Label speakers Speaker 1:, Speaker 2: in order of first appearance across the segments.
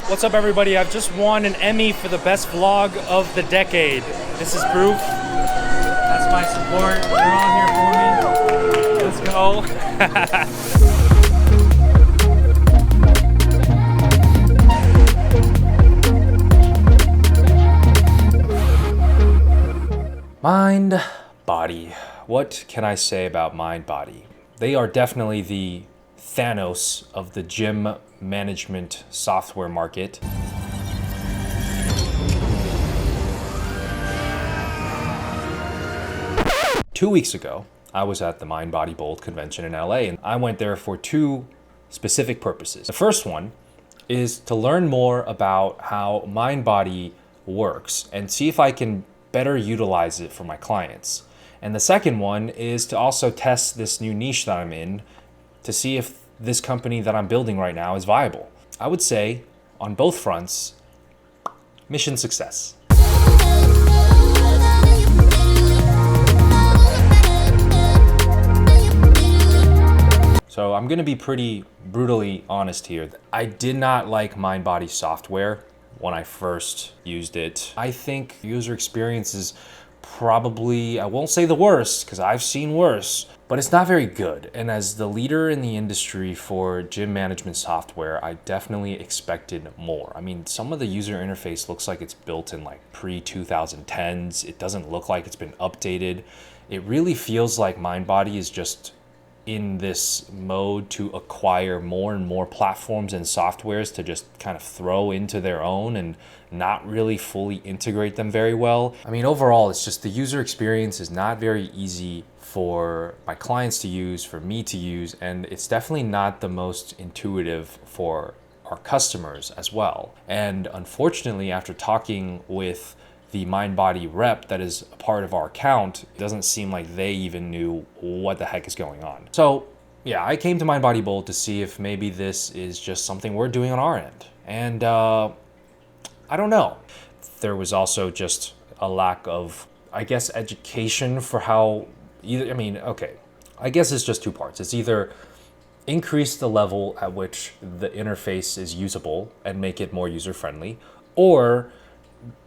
Speaker 1: What's up, everybody? I've just won an Emmy for the best vlog of the decade. This is proof. That's my support. They're all here for me. Let's go. Mindbody. What can I say about Mindbody? They are definitely the Thanos of the gym management software market. Two weeks ago, I was at the Mindbody Bold convention in LA, and I went there for two specific purposes. The first one is to learn more about how Mindbody works and see if I can better utilize it for my clients. And the second one is to also test this new niche that I'm in to see if this company that I'm building right now is viable. I would say on both fronts, mission success. So I'm gonna be pretty brutally honest here. I did not like Mindbody software when I first used it. I think user experience is probably, I won't say the worst because I've seen worse, but it's not very good. And as the leader in the industry for gym management software, I definitely expected more. I mean, some of the user interface looks like it's built in like pre-2010s. It doesn't look like it's been updated. It really feels like Mindbody is just in this mode to acquire more and more platforms and softwares to just kind of throw into their own and not really fully integrate them very well. I mean, overall, it's just the user experience is not very easy for my clients to use, for me to use, and it's definitely not the most intuitive for our customers as well. And unfortunately, after talking with the Mindbody rep that is a part of our account, it doesn't seem like they even knew what the heck is going on. So yeah, I came to Mindbody Bold to see if maybe this is just something we're doing on our end. And I don't know. There was also just a lack of, I guess, education for how I guess it's just two parts. It's either increase the level at which the interface is usable and make it more user-friendly, or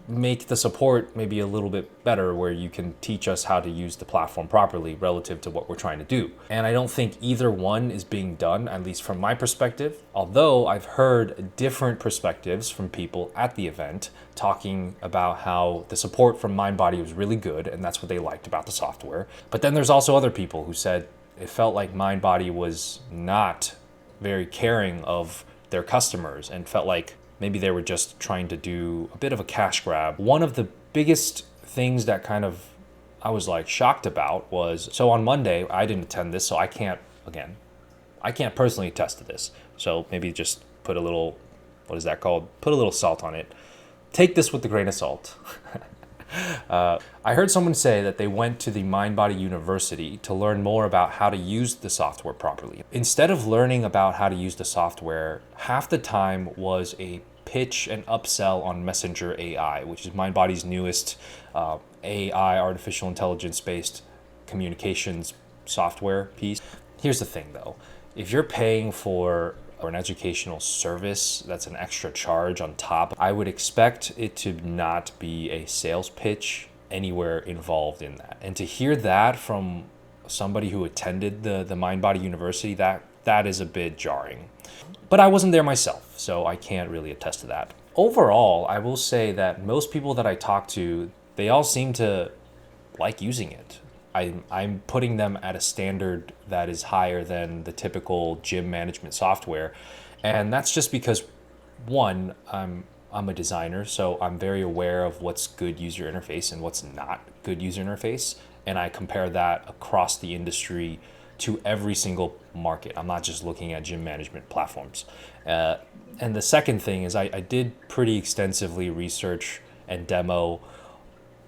Speaker 1: make the support maybe a little bit better where you can teach us how to use the platform properly relative to what we're trying to do. And I don't think either one is being done, at least from my perspective, although I've heard different perspectives from people at the event talking about how the support from Mindbody was really good and that's what they liked about the software. But then there's also other people who said it felt like Mindbody was not very caring of their customers and felt like maybe they were just trying to do a bit of a cash grab. One of the biggest things that kind of I was like shocked about was, so on Monday, I didn't attend this, so I can't personally attest to this. So maybe just put a little, what is that called? Put a little salt on it. Take this with a grain of salt. I heard someone say that they went to the Mindbody University to learn more about how to use the software properly. Instead of learning about how to use the software, half the time was a pitch and upsell on Messenger AI, which is Mindbody's newest AI, artificial intelligence-based communications software piece. Here's the thing though, if you're paying for an educational service that's an extra charge on top, I would expect it to not be a sales pitch anywhere involved in that. And to hear that from somebody who attended the Mindbody University, that is a bit jarring. But I wasn't there myself, so I can't really attest to that. Overall, I will say that most people that I talk to, they all seem to like using it. I'm putting them at a standard that is higher than the typical gym management software. And that's just because, one, I'm a designer, so I'm very aware of what's good user interface and what's not good user interface. And I compare that across the industry to every single market. I'm not just looking at gym management platforms. And the second thing is I did pretty extensively research and demo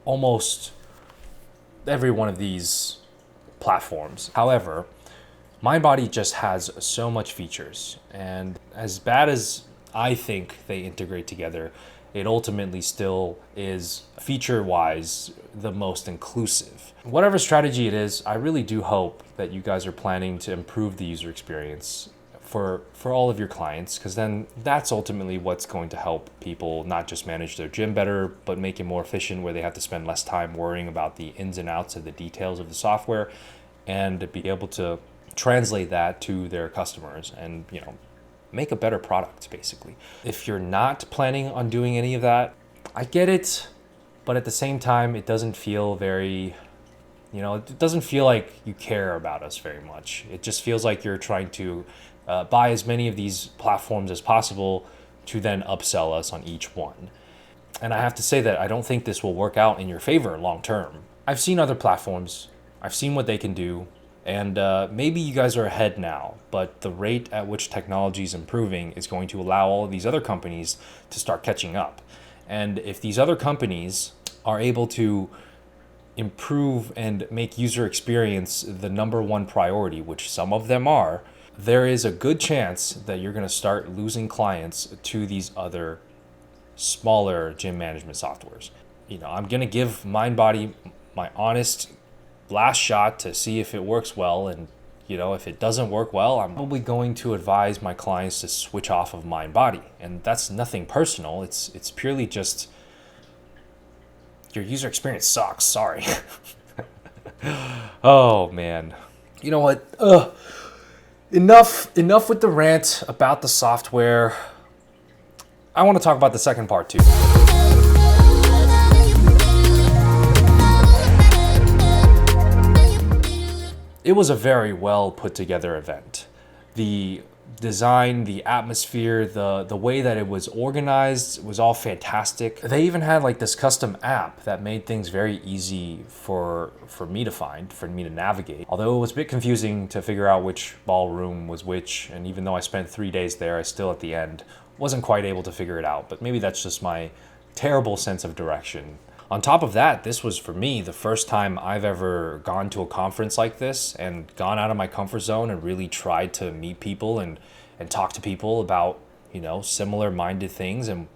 Speaker 1: almost every one of these platforms. However, Mindbody just has so much features, and as bad as I think they integrate together, it ultimately still is feature-wise the most inclusive. Whatever strategy it is, I really do hope that you guys are planning to improve the user experience for all of your clients, because then that's ultimately what's going to help people not just manage their gym better, but make it more efficient, where they have to spend less time worrying about the ins and outs of the details of the software, and be able to translate that to their customers and, make a better product, basically. If you're not planning on doing any of that, I get it, but at the same time, it doesn't feel very, it doesn't feel like you care about us very much. It just feels like you're trying to buy as many of these platforms as possible to then upsell us on each one. And I have to say that I don't think this will work out in your favor long term. I've seen other platforms, I've seen what they can do, and maybe you guys are ahead now, but the rate at which technology is improving is going to allow all of these other companies to start catching up. And if these other companies are able to improve and make user experience the number one priority, which some of them are, there is a good chance that you're going to start losing clients to these other smaller gym management softwares. I'm going to give Mindbody my honest last shot to see if it works well, and if it doesn't work well, I'm probably going to advise my clients to switch off of Mindbody. And that's nothing personal. It's purely just your user experience sucks. Sorry. Oh man. You know what? Enough with the rant about the software. I want to talk about the second part too. It was a very well put together event. The design, the atmosphere, the way that it was organized was all fantastic. They even had like this custom app that made things very easy for me to find, for me to navigate. Although it was a bit confusing to figure out which ballroom was which, and even though I spent 3 days there, I still at the end wasn't quite able to figure it out. But maybe that's just my terrible sense of direction. On top of that, this was for me the first time I've ever gone to a conference like this and gone out of my comfort zone and really tried to meet people and talk to people about, similar minded things. And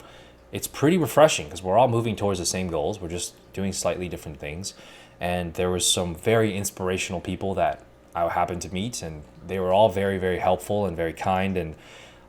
Speaker 1: it's pretty refreshing because we're all moving towards the same goals. We're just doing slightly different things. And there was some very inspirational people that I happened to meet, and they were all very, very helpful and very kind. And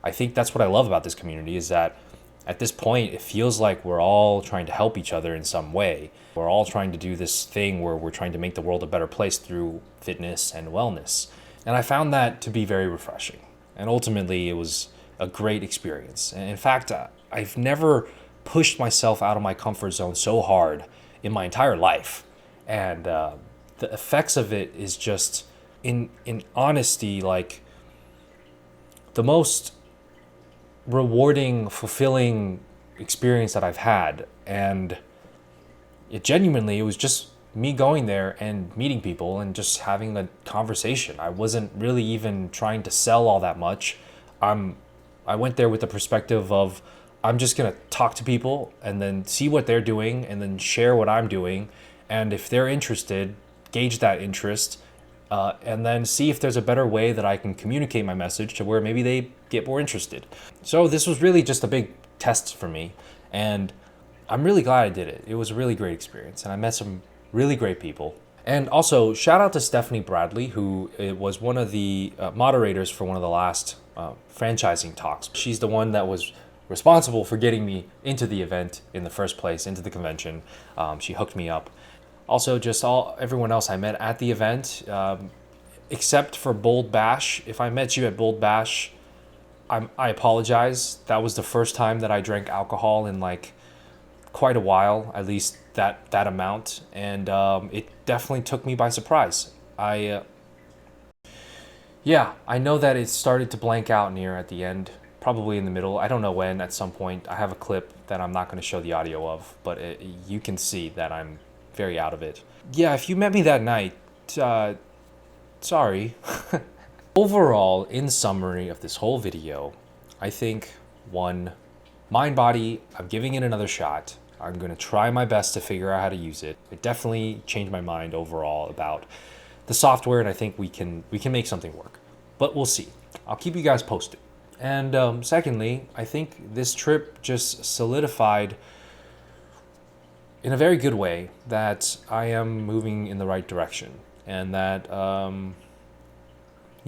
Speaker 1: I think that's what I love about this community, is that at this point, it feels like we're all trying to help each other in some way. We're all trying to do this thing where we're trying to make the world a better place through fitness and wellness. And I found that to be very refreshing. And ultimately, it was a great experience. And in fact, I've never pushed myself out of my comfort zone so hard in my entire life. And the effects of it is just, in honesty, like the most rewarding, fulfilling experience that I've had. And it was just me going there and meeting people and just having a conversation. I wasn't really even trying to sell all that much. I went there with the perspective of, I'm just gonna talk to people and then see what they're doing and then share what I'm doing. And if they're interested, gauge that interest, and then see if there's a better way that I can communicate my message to where maybe they get more interested. So this was really just a big test for me, and I'm really glad I did it. It was a really great experience, and I met some really great people. And also, shout out to Stephanie Bradley, who was one of the moderators for one of the last franchising talks. She's the one that was responsible for getting me into the event in the first place, into the convention. She hooked me up. Also, just everyone else I met at the event, except for Bold Bash. If I met you at Bold Bash, I apologize. That was the first time that I drank alcohol in like quite a while, at least that amount, and it definitely took me by surprise. I know that it started to blank out near at the end, probably in the middle. I don't know when. At some point, I have a clip that I'm not going to show the audio of, but you can see that I'm very out of it. Yeah, if you met me that night, sorry. Overall, in summary of this whole video, I think, 1, Mindbody, I'm giving it another shot. I'm going to try my best to figure out how to use it. It definitely changed my mind overall about the software, and I think we can make something work. But we'll see. I'll keep you guys posted. And secondly, I think this trip just solidified in a very good way that I am moving in the right direction, and that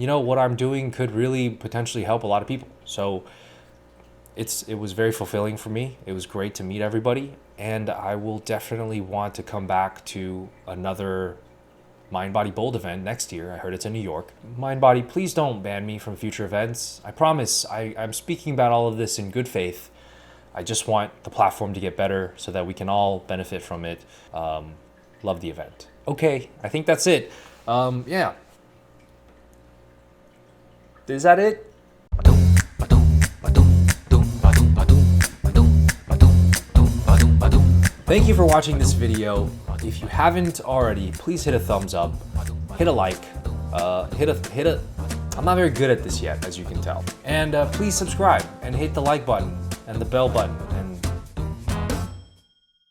Speaker 1: you know, what I'm doing could really potentially help a lot of people. So it was very fulfilling for me. It was great to meet everybody, and I will definitely want to come back to another Mindbody Bold event next year. I heard it's in New York. Mindbody, please don't ban me from future events. I promise I'm speaking about all of this in good faith. I just want the platform to get better so that we can all benefit from it. Love the event. Okay, I think that's it. Yeah. Is that it? Thank you for watching this video. If you haven't already, please hit a thumbs up, hit a like, I'm not very good at this yet, as you can tell. And please subscribe and hit the like button and the bell button